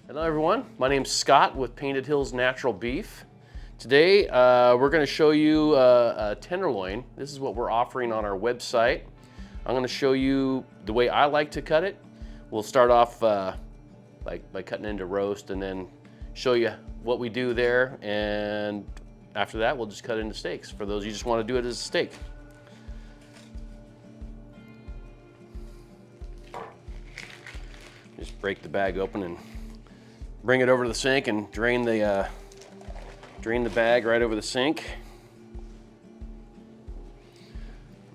Hello everyone, my name's Scott with Painted Hills Natural Beef. Today we're going to show you a tenderloin. This is what we're offering on our website. I'm going to show you the way I like to cut it. We'll start off by cutting into roast and then show you what we do there, and after that we'll just cut into steaks for those you just want to do it as a steak. Just break the bag open and bring it over to the sink and drain the bag right over the sink.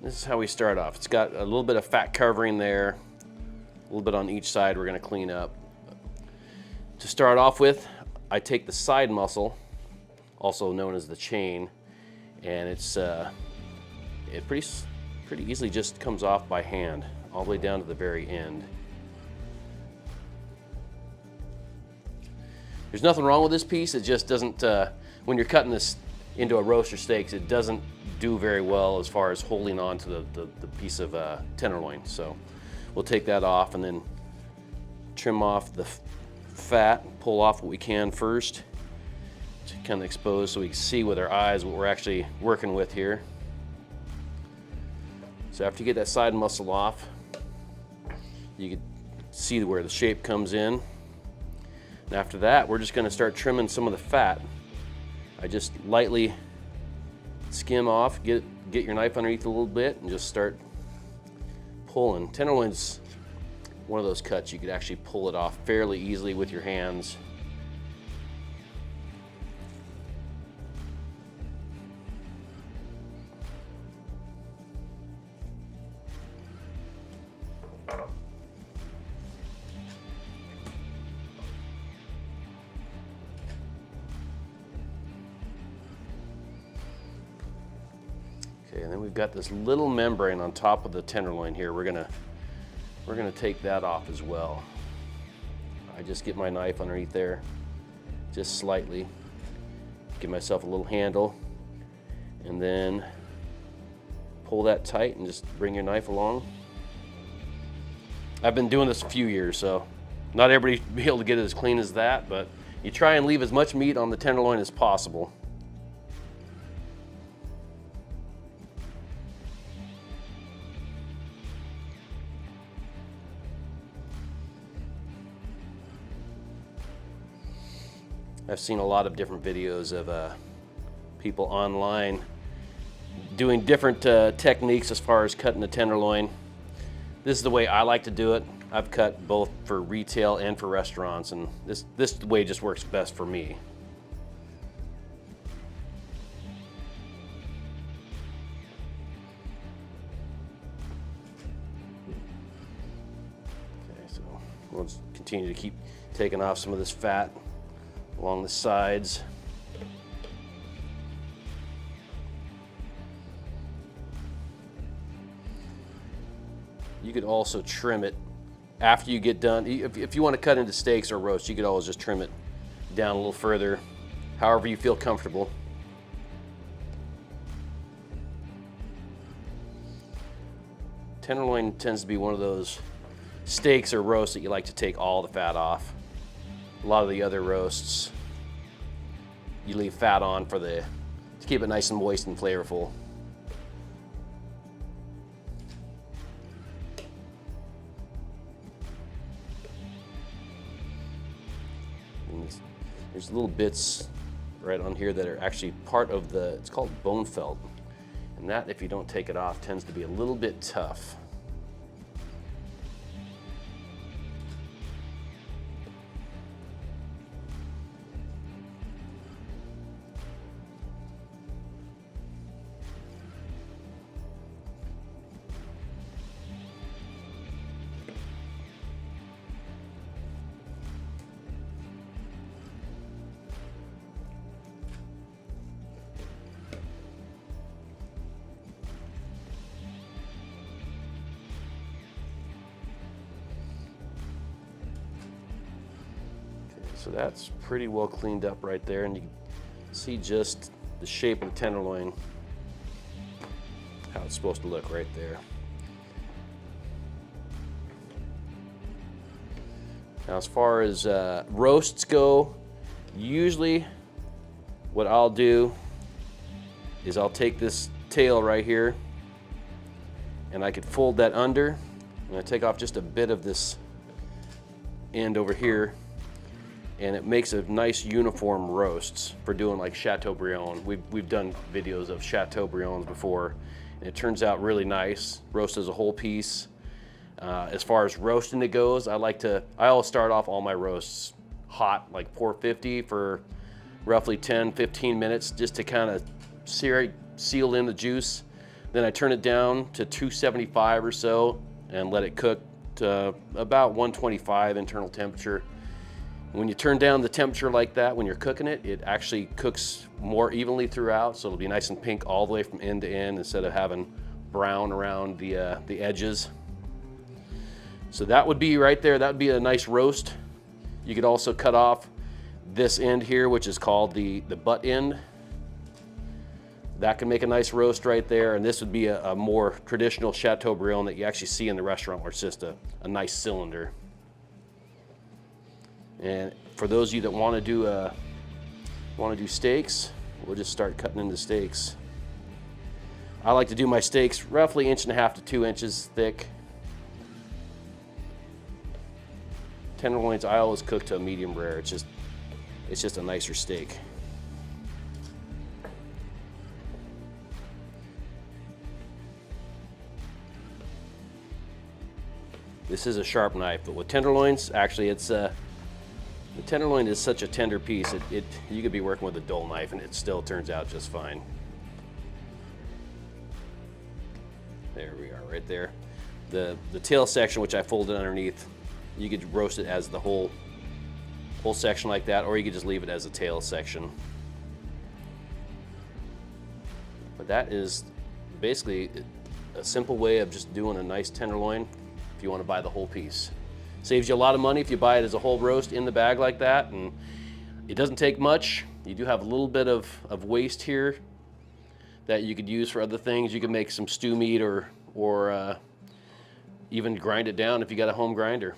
This is how we start off. It's got a little bit of fat covering there, a little bit on each side we're going to clean up. To start off with, I take the side muscle, also known as the chain, and it pretty easily just comes off by hand all the way down to the very end. There's nothing wrong with this piece. It just doesn't, when you're cutting this into a roast or steaks, it doesn't do very well as far as holding on to the piece of tenderloin. So we'll take that off and then trim off the fat, pull off what we can first to kind of expose so we can see with our eyes what we're actually working with here. So after you get that side muscle off, you can see where the shape comes in. And after that, we're just going to start trimming some of the fat. I just lightly skim off, get your knife underneath a little bit, and just start pulling. Tenderloin's one of those cuts you could actually pull it off fairly easily with your hands. Okay, and then we've got this little membrane on top of the tenderloin here. We're gonna take that off as well. I just get my knife underneath there, just slightly, give myself a little handle, and then pull that tight and just bring your knife along. I've been doing this a few years, so not everybody will be able to get it as clean as that, but you try and leave as much meat on the tenderloin as possible. I've seen a lot of different videos of people online doing different techniques as far as cutting the tenderloin. This is the way I like to do it. I've cut both for retail and for restaurants, and this way just works best for me. Okay, so we'll just continue to keep taking off some of this fat along the sides. You could also trim it after you get done. If you want to cut into steaks or roast, you could always just trim it down a little further, however you feel comfortable. Tenderloin tends to be one of those steaks or roasts that you like to take all the fat off. A lot of the other roasts, you leave fat on to keep it nice and moist and flavorful. And there's little bits right on here that are actually part of it's called bone felt. And that, if you don't take it off, tends to be a little bit tough. So that's pretty well cleaned up right there, and you can see just the shape of the tenderloin, how it's supposed to look right there. Now, as far as roasts go, usually what I'll do is I'll take this tail right here and I could fold that under. I'm gonna take off just a bit of this end over here, and it makes a nice uniform roasts for doing like Chateaubriand. We've done videos of Chateaubriands before, and it turns out really nice. Roast as a whole piece. As far as roasting it goes, I always start off all my roasts hot, like 450 for roughly 10-15 minutes, just to kind of seal in the juice. Then I turn it down to 275 or so and let it cook to about 125 internal temperature. When you turn down the temperature like that, when you're cooking it, it actually cooks more evenly throughout, so it'll be nice and pink all the way from end to end instead of having brown around the edges. So that would be right there, that would be a nice roast. You could also cut off this end here, which is called the butt end. That can make a nice roast right there, and this would be a more traditional Chateaubriand that you actually see in the restaurant, where it's just a nice cylinder. And for those of you that want to do steaks, we'll just start cutting into steaks. I like to do my steaks roughly 1.5 to 2 inches thick. Tenderloins I always cook to a medium rare. It's just a nicer steak. This is a sharp knife, but with tenderloins, actually the tenderloin is such a tender piece, you could be working with a dull knife and it still turns out just fine. There we are, right there. The tail section, which I folded underneath, you could roast it as the whole section like that, or you could just leave it as a tail section. But that is basically a simple way of just doing a nice tenderloin if you want to buy the whole piece. Saves you a lot of money if you buy it as a whole roast in the bag like that, and it doesn't take much. You do have a little bit of waste here that you could use for other things. You could make some stew meat or even grind it down if you got a home grinder.